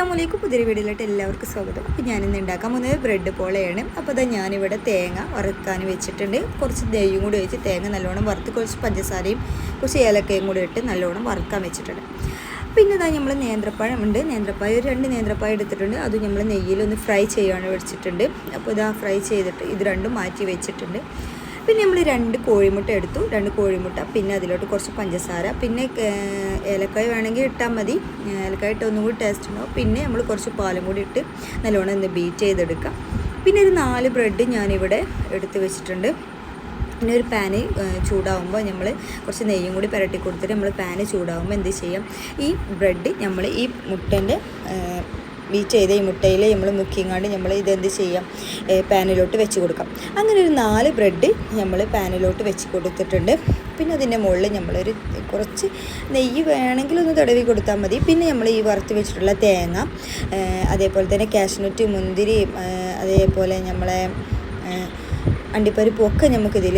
അസ്സലാമു പുതിയ വീഡിയോയിലോട്ട് എല്ലാവർക്കും സ്വാഗതം. അപ്പോൾ ഞാനിന്ന് ഉണ്ടാക്കാൻ പോകുന്നത് ബ്രെഡ് പോളയാണ്. അപ്പോൾ അതാ ഞാനിവിടെ തേങ്ങ വറുക്കാൻ വെച്ചിട്ടുണ്ട്. കുറച്ച് നെയ്യും കൂടി വെച്ച് തേങ്ങ നല്ലോണം വറുത്ത് കുറച്ച് പഞ്ചസാരയും കുറച്ച് ഏലക്കയും കൂടി ഇട്ട് നല്ലോണം വറുക്കാൻ വെച്ചിട്ടുണ്ട്. പിന്നെ ഇതാ നമ്മൾ നേന്ത്രപ്പഴം ഉണ്ട്. നേന്ത്രപ്പഴം ഒരു 2 നേന്ത്രപ്പഴം എടുത്തിട്ടുണ്ട്. അത് നമ്മൾ നെയ്യിലൊന്ന് ഫ്രൈ ചെയ്യാൻ വെച്ചിട്ടുണ്ട്. അപ്പോൾ ഇതാ ഫ്രൈ ചെയ്തിട്ട് ഇത് രണ്ടും മാറ്റി വെച്ചിട്ടുണ്ട്. പിന്നെ നമ്മൾ 2 കോഴിമുട്ട എടുത്തു. 2 കോഴിമുട്ട, പിന്നെ അതിലോട്ട് കുറച്ച് പഞ്ചസാര, പിന്നെ ഏലക്കായ വേണമെങ്കിൽ ഇട്ടാൽ മതി. ഏലക്കായ ഇട്ട് ഒന്നും കൂടി ടേസ്റ്റ് ഉണ്ടാവും. പിന്നെ നമ്മൾ കുറച്ച് പാലും കൂടി ഇട്ട് നല്ലോണം ഒന്ന് ബീറ്റ് ചെയ്തെടുക്കാം. പിന്നെ ഒരു 4 ബ്രെഡ് ഞാനിവിടെ എടുത്ത് വെച്ചിട്ടുണ്ട്. പിന്നെ ഒരു പാന് ചൂടാകുമ്പോൾ നമ്മൾ കുറച്ച് നെയ്യും കൂടി പുരട്ടി കൊടുത്തിട്ട് നമ്മൾ പാന് ചൂടാകുമ്പോൾ എന്ത് ചെയ്യാം, ഈ ബ്രെഡ് നമ്മൾ ഈ മുട്ടേൻ്റെ ബീറ്റ് ചെയ്ത ഈ മുട്ടയിൽ നമ്മൾ മുക്കിങ്ങാണ്ട് നമ്മൾ ഇതെന്ത് ചെയ്യാം, പാനിലോട്ട് വെച്ച് കൊടുക്കാം. അങ്ങനെ ഒരു 4 ബ്രെഡ് നമ്മൾ പാനിലോട്ട് വെച്ച് കൊടുത്തിട്ടുണ്ട്. പിന്നെ അതിൻ്റെ മുകളിൽ നമ്മളൊരു കുറച്ച് നെയ്യ് വേണമെങ്കിൽ ഒന്ന് തടവി കൊടുത്താൽ മതി. പിന്നെ നമ്മൾ ഈ വറുത്ത് വെച്ചിട്ടുള്ള തേങ്ങ, അതേപോലെ തന്നെ കാഷ്നട്ട്, മുന്തിരി, അതേപോലെ നമ്മളെ അണ്ടിപ്പരിപ്പും ഒക്കെ നമുക്കിതിൽ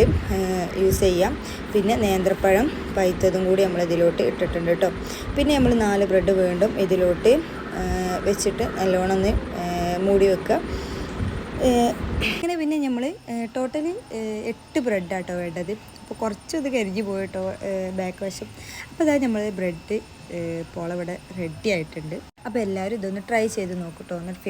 യൂസ് ചെയ്യാം. പിന്നെ നേന്ത്രപ്പഴം പഴുത്തതും കൂടി നമ്മളിതിലോട്ട് ഇട്ടിട്ടുണ്ട് കേട്ടോ. പിന്നെ നമ്മൾ 4 ബ്രെഡ് വീണ്ടും ഇതിലോട്ട് വെച്ചിട്ട് നല്ലോണം ഒന്ന് മൂടി വെക്കുക. അങ്ങനെ പിന്നെ നമ്മൾ ടോട്ടലി 8 ബ്രെഡാട്ടോ വേണ്ടത്. അപ്പോൾ കുറച്ചത് കരിഞ്ഞ് പോയിട്ടോ ബാക്ക് വശം. അപ്പോൾ അതായത് നമ്മൾ ബ്രെഡ് പോള ഇവിടെ റെഡി ആയിട്ടുണ്ട്. അപ്പോൾ എല്ലാവരും ഇതൊന്ന് ട്രൈ ചെയ്ത് നോക്കൂട്ടോ. എന്നിട്ട്